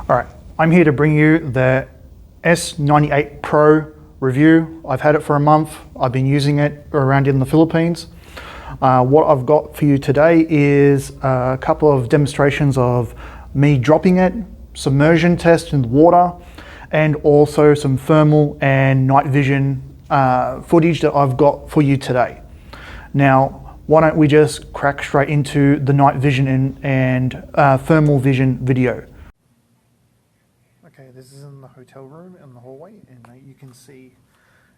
All right, I'm here to bring you the S98pro review. I've had it for a month. I've been using it around in the Philippines. What I've got for you today is a couple of demonstrations of me dropping it, submersion test in the water, and also some thermal and night vision footage that I've got for you today. Now, why don't we just crack straight into the night vision and thermal vision video. Okay, this is in the hotel room in the hallway, and you can see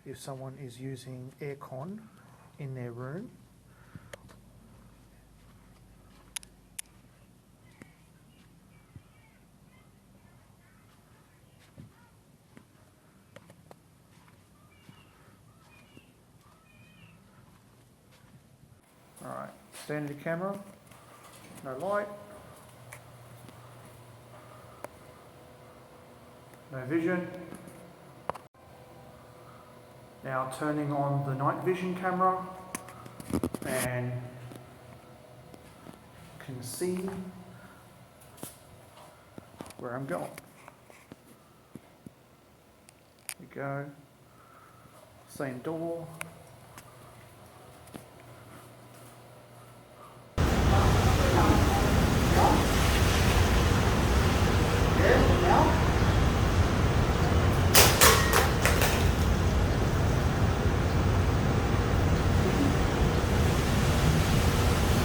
if someone is using aircon in their room. Alright, standard camera, no light, no vision. Now turning on the night vision camera, and can see where I'm going. There we go, same door.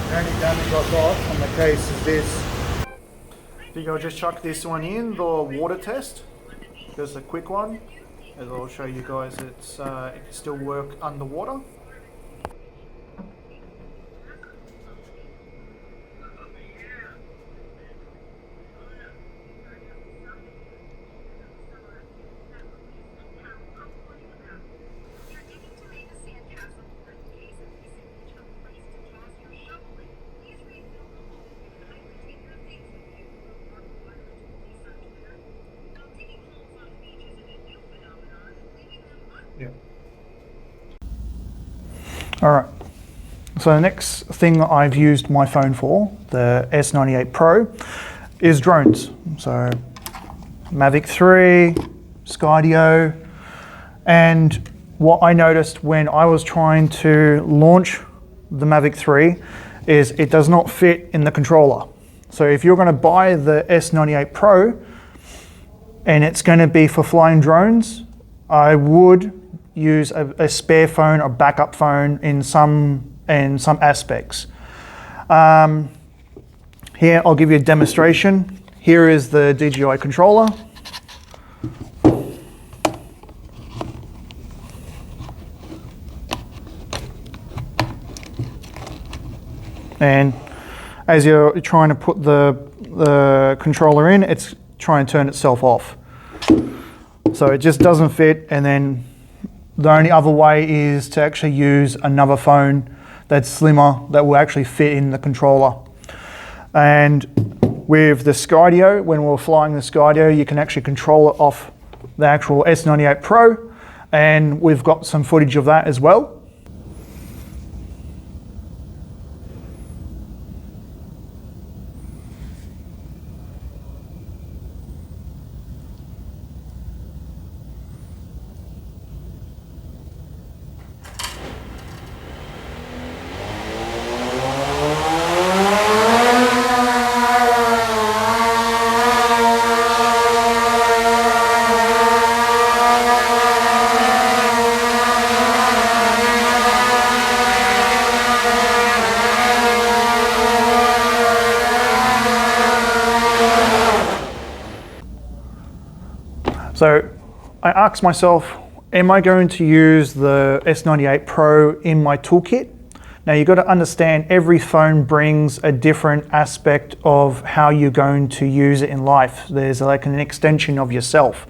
The only damage I've got on the case is this. I think I'll just chuck this one in, the water test. Just a quick one, as I'll show you guys it can still work underwater. Yeah. Alright, so the next thing that I've used my phone for, the S98pro, is drones. So Mavic 3, Skydio, and what I noticed when I was trying to launch the Mavic 3 is it does not fit in the controller. So if you're going to buy the S98pro and it's going to be for flying drones, I would use a spare phone or backup phone in some aspects. Here I'll give you a demonstration. Here is the DJI controller. And as you're trying to put the controller in, it's trying to turn itself off. So it just doesn't fit, and then the only other way is to actually use another phone that's slimmer that will actually fit in the controller. And with the Skydio, when we're flying the Skydio, you can actually control it off the actual S98pro, and we've got some footage of that as well. So I asked myself, am I going to use the S98pro in my toolkit? Now you've got to understand every phone brings a different aspect of how you're going to use it in life. There's like an extension of yourself.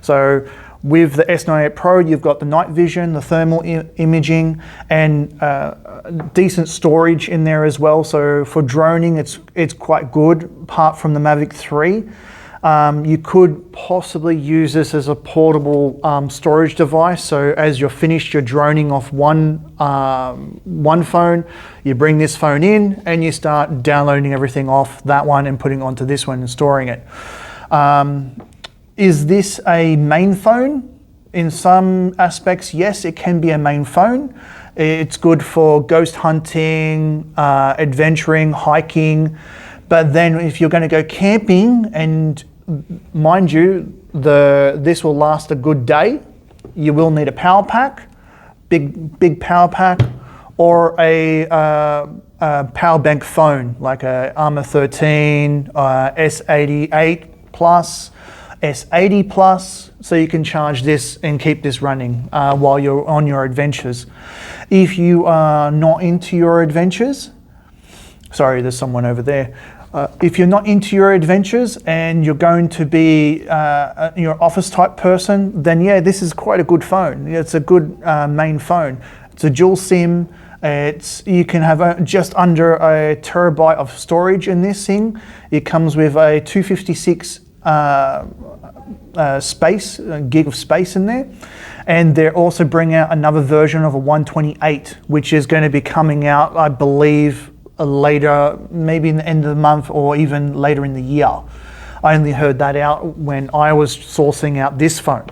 So with the S98pro, you've got the night vision, the thermal imaging, and decent storage in there as well. So for droning, it's quite good, apart from the Mavic 3. You could possibly use this as a portable storage device. So as you're finished, you're droning off one phone, you bring this phone in and you start downloading everything off that one and putting it onto this one and storing it. Is this a main phone? In some aspects, yes, it can be a main phone. It's good for ghost hunting, adventuring, hiking. But then if you're going to go camping, and mind you, this will last a good day, you will need a power pack, big power pack, or a power bank phone like a Armor 13, S98 Plus, S80 Plus, so you can charge this and keep this running while you're on your adventures. If you are not into your adventures, sorry, there's someone over there. If you're not into your adventures and you're going to be your office type person, then yeah, this is quite a good phone. It's a good main phone. It's a dual SIM. You can have just under a terabyte of storage in this thing. It comes with a 256 gig of space in there, and they're also bringing out another version of a 128, which is going to be coming out, I believe, later, maybe in the end of the month or even later in the year. I only heard that out when I was sourcing out this phone.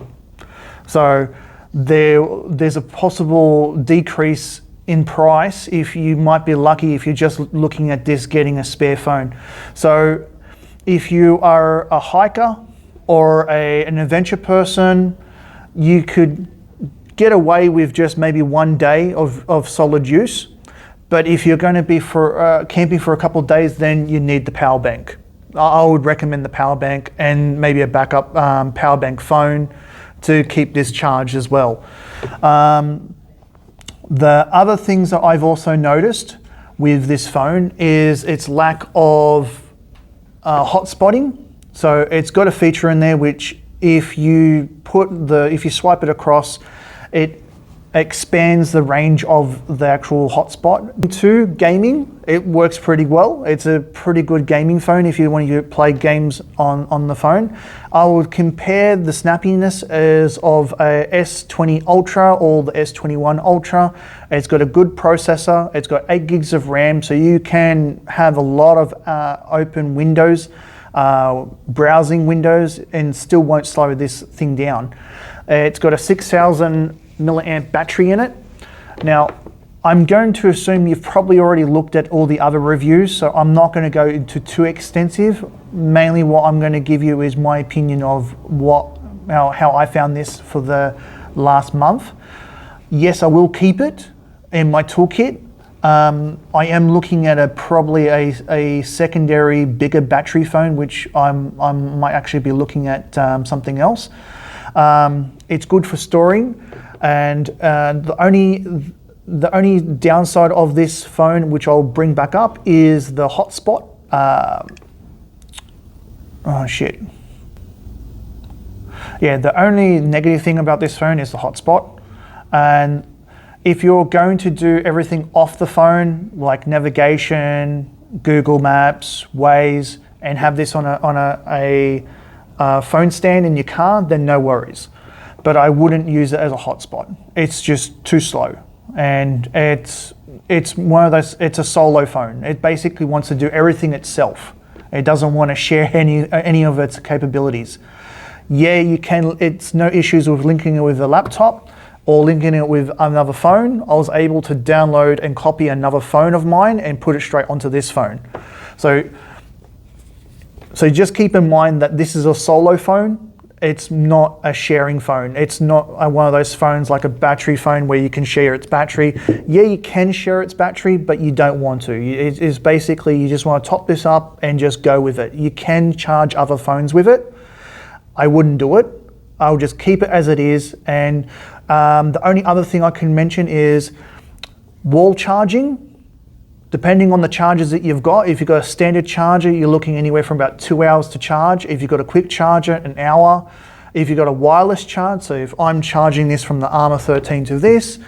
So there's a possible decrease in price if you might be lucky if you're just looking at this getting a spare phone. So if you are a hiker or an adventure person, you could get away with just maybe one day of solid use. But if you're going to be for camping for a couple of days, then you need the power bank. I would recommend the power bank and maybe a backup power bank phone to keep this charged as well. The other things that I've also noticed with this phone is its lack of hotspotting. So it's got a feature in there which if you swipe it across, it expands the range of the actual hotspot. To gaming, it works pretty well. It's a pretty good gaming phone if you want to play games on the phone. I would compare the snappiness as of a S20 Ultra or the S21 Ultra. It's got a good processor. It's got 8 gigs of RAM, so you can have a lot of open windows, browsing windows, and still won't slow this thing down. It's got a 6,000 milliamp battery in it. Now, I'm going to assume you've probably already looked at all the other reviews, so I'm not going to go into too extensive. Mainly what I'm going to give you is my opinion of how I found this for the last month. Yes, I will keep it in my toolkit. I am looking at probably a secondary bigger battery phone, which I might actually be looking at something else. It's good for storing, and the only downside of this phone, which I'll bring back up, is the hotspot. The only negative thing about this phone is the hotspot. And if you're going to do everything off the phone, like navigation, Google Maps, Waze, and have this on a phone stand in your car, then no worries. But I wouldn't use it as a hotspot. It's just too slow, and it's one of those. It's a solo phone. It basically wants to do everything itself. It doesn't want to share any of its capabilities. Yeah, you can. It's no issues with linking it with a laptop or linking it with another phone. I was able to download and copy another phone of mine and put it straight onto this phone. So just keep in mind that this is a solo phone. It's not a sharing phone. It's not one of those phones like a battery phone where you can share its battery. Yeah, you can share its battery, but you don't want to. It is basically, you just want to top this up and just go with it. You can charge other phones with it. I wouldn't do it. I'll just keep it as it is. And the only other thing I can mention is wall charging. Depending on the chargers that you've got, if you've got a standard charger, you're looking anywhere from about 2 hours to charge. If you've got a quick charger, an hour. If you've got a wireless charge, so if I'm charging this from the Armor 13 to this,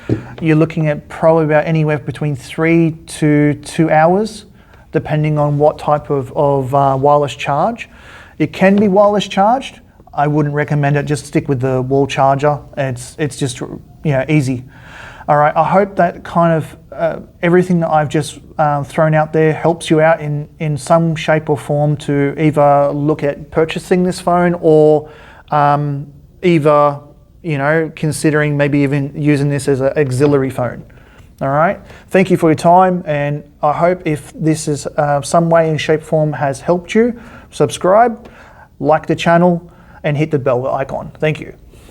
you're looking at probably about anywhere between 3 to 2 hours, depending on what type of wireless charge. It can be wireless charged. I wouldn't recommend it. Just stick with the wall charger. It's just easy. All right, I hope that kind of everything that I've just thrown out there helps you out in some shape or form to either look at purchasing this phone or either, considering maybe even using this as an auxiliary phone. All right, thank you for your time, and I hope if this is some way in shape form has helped you, subscribe, like the channel, and hit the bell icon. Thank you.